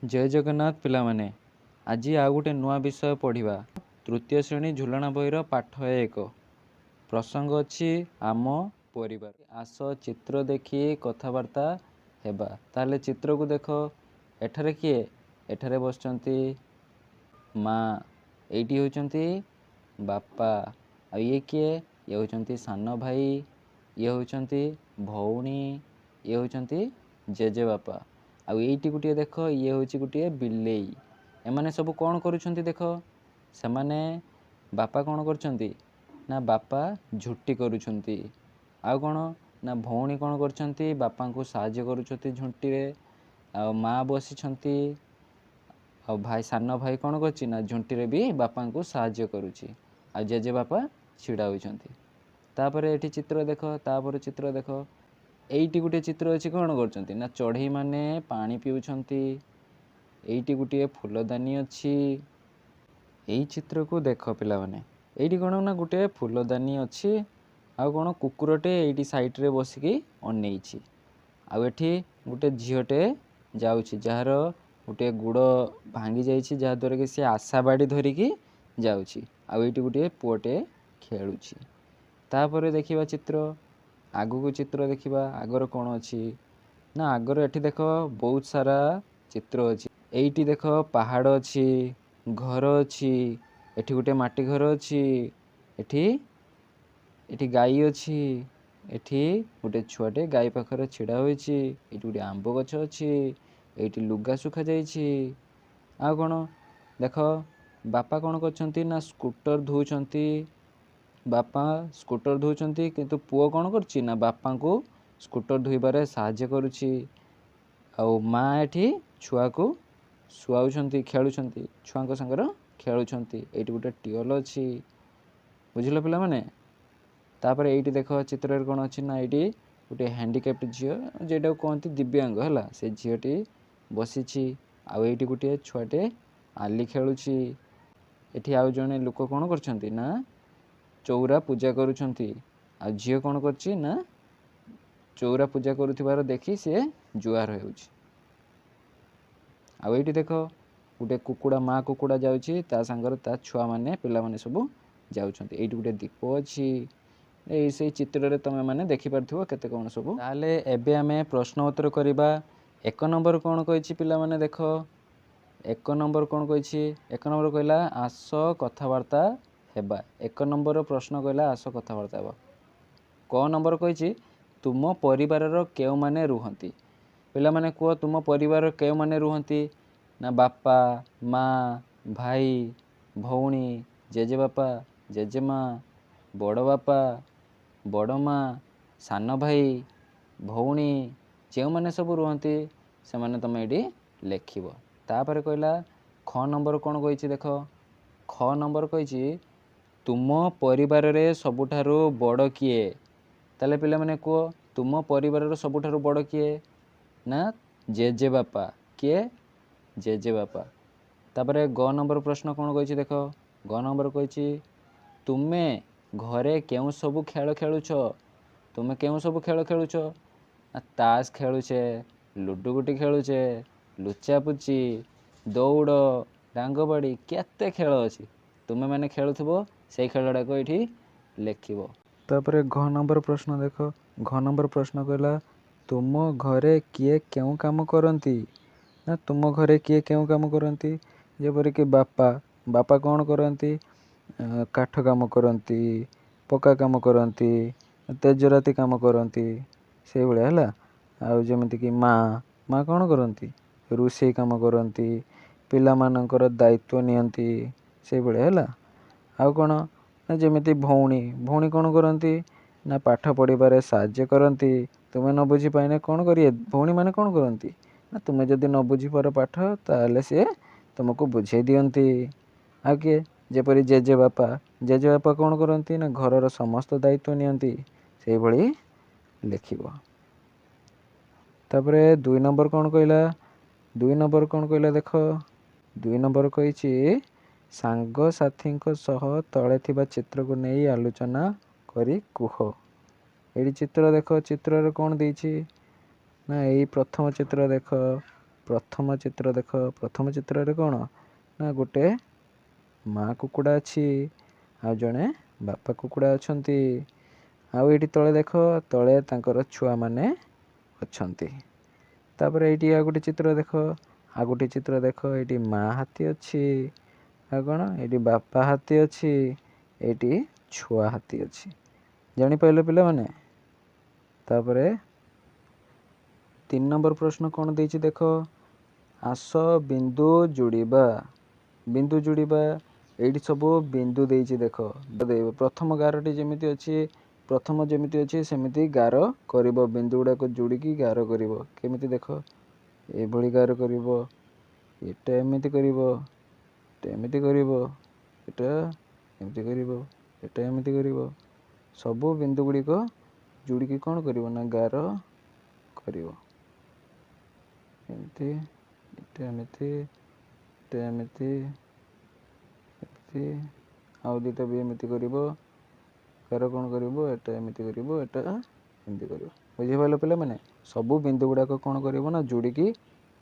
जय जगन्नाथ पिलामाने आज आउ गोटे नुआ विषय पढ़ा तृतीय श्रेणी झुलना बहीर पाठ 1 प्रसंग अच्छी आम परिवार। आस चित्र देखी कथबार्ता हेबा। ताले चित्र को देख एठारे किए एठारे बसचंती माँ एटी होचंती बापा आ ये किए ये होचंती सान भाई ये होचंती भौणी ये होचंती जेजे बापा आ एटी गोटे देख ये हूँ गोटे बिलेई एमाने सब कौन करुछंती देख से माने बापा कौन करछंती ना बापा झुट्टी करुछंती आ कौन ना भौणी कौन करछंती बापा को साहाय्य करुछंती झुंटी रे आ माँ बसिछंती आ भाई सान भाई कौन करछि ना झुंटी रे भी बापा को साहाय्य करुछि आ जेजे बापा छिड़ा होइछंती। तापरे एठी चित्र देख तापर चित्र देख एइटी गोटे चित्र अच्छी कौन करछंती ना चढ़ई माने पानी पिउछंती एइटी गोटे फूलदानी अच्छी एई चित्र को देख पिला माने एइटी कौन ना गोटे फूलदानी अच्छी आ कौन कुकुरटे एइटी साइड रे बसिकी अनेइछि आ एठी गोटे झियोटे जाउछि जार गोटे गुड़ भांगी जाइछि जहा द्वारा कि से आशा बाड़ी धरिकी जाउछि आ एइटी गोटे पुओटे खेलुछि। तापर देखिबा चित्र आगु चित्र देखिबा आगर कौन अच्छी ना आगर एठी देख बहुत सारा चित्र अच्छी एइटी देख पहाड़ अच्छी घर अच्छी एठी गोटे माटी घर अच्छी एठी एठी गाई अच्छी एठी गोटे छुआटे गाई पाखरे छिड़ा होइछि एठी गोटे आंब गछ अच्छी एठी लुगा सुखा जाइछि आ कौन देख बापा कौन करछंती ना स्कूटर धोउछंती बापा स्कूटर धोउछंती किंतु पुओ कौन करछि ना बापा को स्कूटर धोइबारे साहाय्य करुछि आ माँ एठी छुआ को सुआउछंती खेलुछंती छुआंक संगर खेलुछंती एठी गोटे टियोल अच्छी बुझिल पिला माने। तापर एइटी देख चित्र रे कौन अच्छी ना एइटी गोटे हैंडीकैप्ड झियो जेटा कहंती दिव्यांग हला से झियोटी बसिछि आ एइटी गोटे छुआटे आली खेलुछि एठी आउ जने लोक कौन करछंती ना चौरा पूजा करुछंती आ झियो कौन करछि ना चौरा पूजा करुथिबार देखि से जुआर हेउछि आ एइटी देख गोटे कुकुड़ा माँ कुकुड़ा जाउछि ता संगर ता छुआ माने पिला माने सब जाउछंती एइटी गोटे दीप अछि एई से चित्र रे तमे माने देखि परथिबो केते कोन सब। ताले एबे हमें प्रश्न उत्तर करिबा। एक नंबर कौन कहिछि पिला माने देख एक नंबर कौन कहिछि एक नंबर कहला आस कथबार्ता हेबा एक नंबर प्रश्न कहला आस कथबार्ता हेबा। क नंबर कहिछि तुम परिवार रो केउ माने रुहंती पिला माने को तुम परिवार रो केउ माने रुहंती ना बापा माँ भाई भौणी जेजे बापा जेजे माँ बड़ बापा बड़ माँ सान भाई भौणी जो मैंने सब रुहंती से माने तुम ये लेखिब। तापर कहला ख नंबर कौन कहिछि देख ख नंबर कहिछि तुम परिवार रे सबुठारु बड़ किए ताले पिला माने को तुम परिवार रो सबुठारु बड़ किए ना जेजे बापा किए जेजे बापा। तापर ग नंबर प्रश्न कौन कहिछि देख ग नंबर कहिछि तुमे घरे केउ सब खेल खेलुछ तुमे केउ सब खेल खेलुछ ताश खेलुछे लुडु गुटी खेलुछे लुचापुची दौड़ डांगबाड़ी केते खेल अछि तुमे माने खेलुथबो से खेलडा को एठी लेखिबो। तापर घ नंबर प्रश्न देख घ नंबर प्रश्न कहला तुम घरे किए केउ काम करंती ना तुम घरे किए केउ काम करंती जेपरि कि बापा बापा कौन करंती काठ काम करंती पक्का काम करंती तेजराती काम करंती से भले हला आ जेमिति कि माँ माँ कौन करंती रोषेई काम करंती पिला मानकर दायित्व नियंती से भले हला आ कौन ना जेमिति भौणी भौणी कौन करंती ना पाठ पढ़िबारे साहाय्य करंती तुमे न बुझी पाइने कौन करिए भौणी माने कौन करंती ना तुमे जदि न बुझी पार पाठ ताले से तुमको बुझे दियंती। आ के जेपरि जेजे बापा कौन करंती ना घरर समस्त दायित्व नियंती से भली लेखिबो। तापरे दुई नंबर कौन कहला देख दुई नंबर कहिछि सांग साथीଙ୍କ सह तळे थिबा चित्र को नेई आलोचना करी कुह। एडी चित्र देख चित्र रे कौन देछि ना एई प्रथम चित्र देख प्रथम चित्र देख प्रथम चित्र कौन ना गोटे माँ कुकुड़ा अच्छी आ जड़े बापा कुकुड़ा अच्छा आउ ये तले देख तले तांकर छुआ माने अच्छी तापर ये आ गोटे चित्र देख आ गोटे चित्र देख ये माँ हाथी अच्छी आ कौन ये बापा हाथी अच्छी ये छुआ हाथी अच्छी जापार पिला माने तापरे 3 नंबर प्रश्न कौन देछि देख आस बिंदु जोड़िबा ये सब बिंदु देछि देख प्रथम गारटी जमीती अच्छी प्रथम जमीती अच्छी सेमिति गार कर बिंदु गुड़ाक जोड़िकी गार कर केमिति देख ये गार कर एटा एमिति कर एमिति कर एटा एमिति कर एटा एमिति कर सबू बिंदु गुड़िक जोड़िकी कौन कर ना गार कर एमती एटा एमिति एटा एमिति एमिति आउ दुटा भी एमिति कर गार कौन कर एटा एमिति कर एटा एमिति कर बुझीपाल पिला माने सबू बिंदु गुड़ाक कौन कर ना जोड़िकी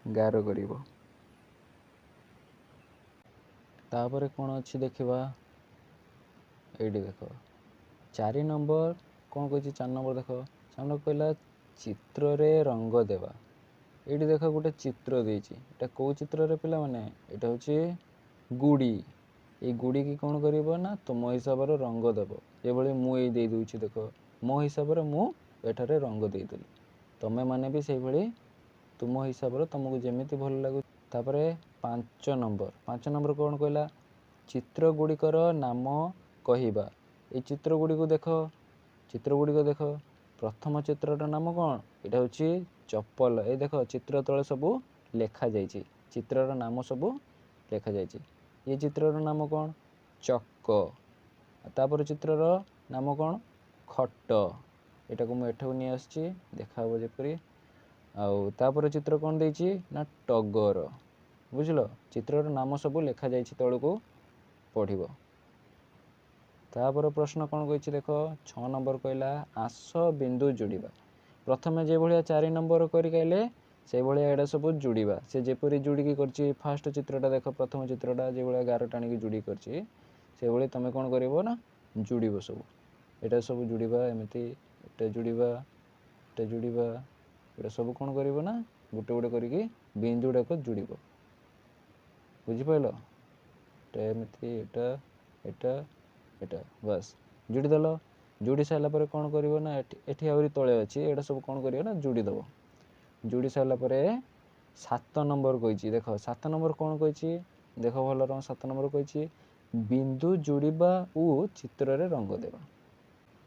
गार कर तापर कौन अच्छी देखा ये देख 4 नंबर कौन कही 4 नंबर देख 4 नंबर कहला चित्र रे रंग देवा ये देख गोटे चित्र देती कौ चित्र रे पिला माने यहाँ हूँ गुड़ी ये गुड़ी की कौन कर ना तुम हिसाब से रंग देव ये मुझे दे दूची देख मो हिसाब से मुझे रंग देदेली तुम्हें मैंने भी से भाई तुम हिसाब से तुमको जमीती भल लगुच 5 नंबर कौन कहला चित्र गुड़िकर नाम कहवा ये चित्र गुड़ी देख प्रथम चित्रर नाम कौन यहाँ हूँ चप्पल ये देख चित्र तले सबू लेखा जाइए चित्रर नाम सबू लेखा जाइए ये चित्रर नाम कौन चक तापर चित्रर नाम कौन खट यहाँ को मुझे नहीं आसी देखा जपरी आउ तापर चित्र कौन देछि ना टगर बुझल चित्रर नाम सबू लेखा जाइए तल को पढ़ तापर प्रश्न कौन कही देख 6 नंबर कहला आस बिंदु जोड़िबा प्रथम जो भाया 4 नंबर करके से भाया एडा सब जोड़िबा से जेपरी जोड़िकी कर फास्ट चित्रटा देख प्रथम चित्रटा जो भाया गार टाणी जोड़ी कर तुम कौन कर ना जोड़ सब यहाँ सब जोड़िबा एमती एटा जोड़िबा एटा जोड़िबा एटा सब कौन कर ना गोटे गोटे करके बिंदु गुड़ाक जोड़ बुझिपाल एमती एटा एटा एटा बस जोड़ीदेल जोड़ी सारापर कौन कर ना ये आहरी तले अच्छी यहाँ सब कौन कर ना जोड़ीदेव जोड़ी सारापर 7 नंबर कही देख 7 नंबर कौन कही देख भल रंग 7 नंबर कही बिंदु जोड़िबा और चित्र रे रंग देवा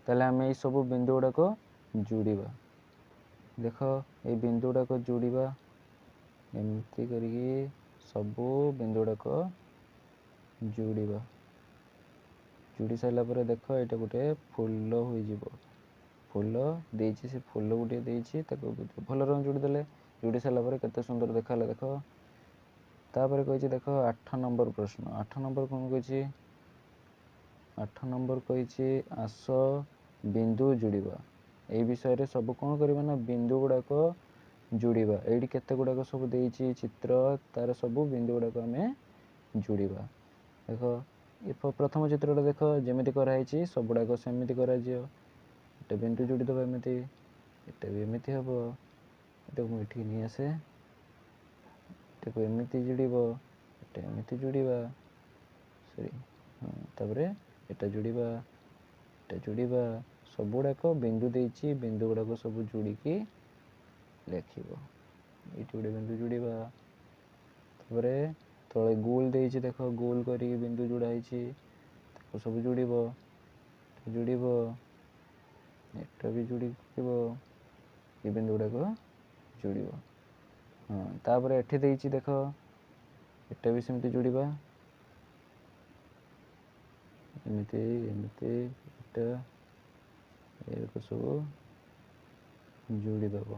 ताले आम ये सब बिंदु गुड़ाक जोड़िबा देख ये बिंदु गुड़ाक जोड़िबा एमती करके सबू बिंदु गुड़ाक जोड़िबा जोड़ी सारापर देख ये गोटे फूल हो फूल देछि से फूल गोटे देछि भल रंग जोड़ीदे जोड़ी सारापर केते सुंदर देखा देख तापर कही देख 8 नंबर प्रश्न 8 नंबर कौन कही 8 नंबर कही आस बिंदु जोड़िबा ये विषय रे सब कौन करबा ना बिंदु गुड़ाक जोड़िबा ये केते गुड़ाक सब देछि चित्र तार सब बिंदु गुड़ाक आम जोड़िबा देख ये प्रथम चित्रटा देख जमीती कराई सब गुड़ाक सेमती कर बिंदु जोड़ीदेव एमती एटा भी एमती हम ये मुझे नहीं आसे एमती जोड़ब एटा एमती जोड़वा सॉरी हाँ तापर एटा जोड़वा सब गुड़ाक बिंदु देछि बिंदु गुड़ाक सब जोड़िकी लेखिब ये गोटे बिंदु जोड़वा तापर तले गोल देछि देख गोल करी बिंदु जोड़ाई सब जोड़ब एटा भी जोड़ी ये बिंदु गुड़ाक जोड़ब हाँ तापर एठी देछि देख एटा भी सेमती जोड़वा एमती एमती एटा ये सब जोड़ीदेव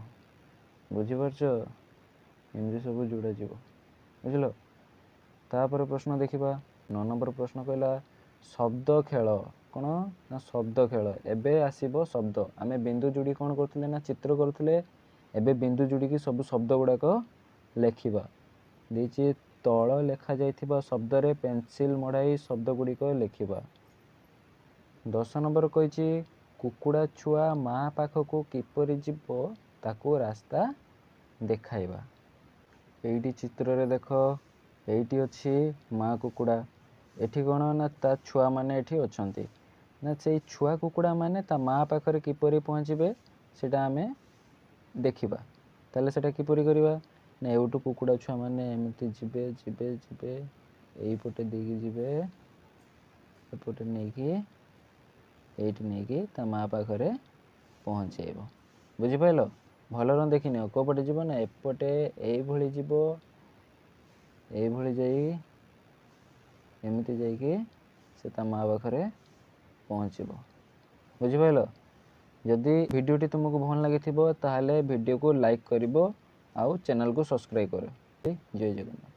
बुझीपारछ एमती सब जोड़ा जीव बुझल तापर प्रश्न देखा 9 नंबर प्रश्न कहला शब्द खेल कौन ना शब्द खेल एबे आसीबो शब्द आमे बिंदु जोड़ी कौन करथिले ना चित्र करथिले एबे बिंदु जोड़ी की सब शब्द गुड़ाक ଲେଖିବା ଦେଇଛି ତଳ ଲେଖାଯାଇଥିବା ଶବ୍ଦରେ ପେନସିଲ ମଡ଼ାଇ ଶବ୍ଦ ଗୁଡ଼ିକ ଲେଖିବା। 10 ନମ୍ବର କହିଛି କୁକୁଡ଼ା ଛୁଆ ମା ପାଖକୁ କିପରି ଯିବ ତାକୁ ରାସ୍ତା ଦେଖାଇବା। ଏଇଠି ଚିତ୍ରରେ ଦେଖ, ଏଇଠି ଅଛି ମା କୁକୁଡ଼ା, ଏଠି କ'ଣ ନା ତା ଛୁଆମାନେ ଏଠି ଅଛନ୍ତି। ନା ସେଇ ଛୁଆ କୁକୁଡ଼ା ମାନେ ତା ମା ପାଖରେ କିପରି ପହଞ୍ଚିବେ ସେଇଟା ଆମେ ଦେଖିବା। ତାହେଲେ ସେଇଟା କିପରି କରିବା ନା ଏଇଠୁ କୁକୁଡ଼ା ଛୁଆମାନେ ଏମିତି ଯିବେ ଯିବେ ଯିବେ ଏଇପଟେ ଦେଇକି ଯିବେ, ଏପଟେ ନେଇକି ଏଇଠି ନେଇକି ତା ମା ପାଖରେ ପହଞ୍ଚେଇବ। ବୁଝିପାରିଲ? ଭଲରେ ଦେଖିନିଅ କେଉଁପଟେ ଯିବ ନା ଏପଟେ ଏଇଭଳି ଯିବ, ଏଇଭଳି ଯାଇ ଏମିତି ଯାଇକି ସେ ତା ମା ପାଖରେ ପହଞ୍ଚିବ। ବୁଝିପାରିଲ? ଯଦି ଭିଡ଼ିଓଟି ତୁମକୁ ଭଲ ଲାଗିଥିବ ତାହେଲେ ଭିଡ଼ିଓକୁ ଲାଇକ୍ କରିବ ଆଉ ଚ୍ୟାନେଲକୁ ସବସ୍କ୍ରାଇବ୍ କର। ଜୟ ଜଗନ୍ନାଥ।